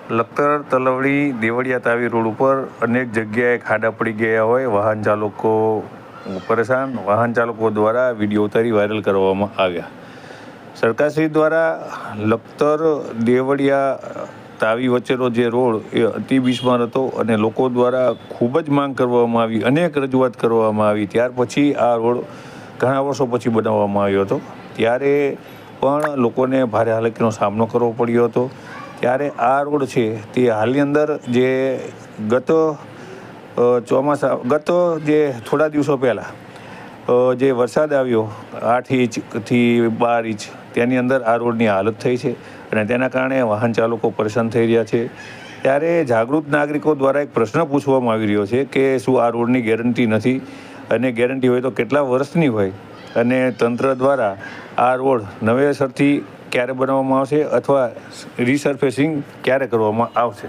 Lakhtar તલવડી Devaliya Tawi road ઉપર અનેક જગ્યાએ ખાડા પડી ગયા હોય, વાહન ચાલકો પરેશાન, વાહન ચાલકો દ્વારા વિડીયો ઉતારી વાયરલ કરવામાં આવ્યા. સરકારશ્રી દ્વારા લખતર દેવળિયા તાવી વચ્ચેનો જે રોડ એ અતિ બિસ્માર હતો અને લોકો દ્વારા ખૂબ જ માંગ કરવામાં આવી, અનેક રજૂઆત કરવામાં આવી. ત્યાર પછી આ રોડ ઘણા વર્ષો પછી બનાવવામાં આવ્યો હતો. ત્યારે પણ લોકોને ભારે હાલાકીનો સામનો કરવો પડ્યો હતો. ત્યારે આ રોડ છે તે હાલની અંદર જે ગત થોડા દિવસો પહેલાં જે વરસાદ આવ્યો 8 ઇંચથી 12 ઇંચ, તેની અંદર આ રોડની હાલત થઈ છે અને તેના કારણે વાહન ચાલકો પરેશાન થઈ રહ્યા છે. ત્યારે જાગૃત નાગરિકો દ્વારા એક પ્રશ્ન પૂછવામાં આવી રહ્યો છે કે શું આ રોડની ગેરંટી નથી, અને ગેરંટી હોય તો કેટલા વર્ષની હોય, અને તંત્ર દ્વારા આ રોડ નવેસરથી ક્યારે બનાવવામાં આવશે અથવા રિસર્ફેસિંગ ક્યારે કરવામાં આવશે.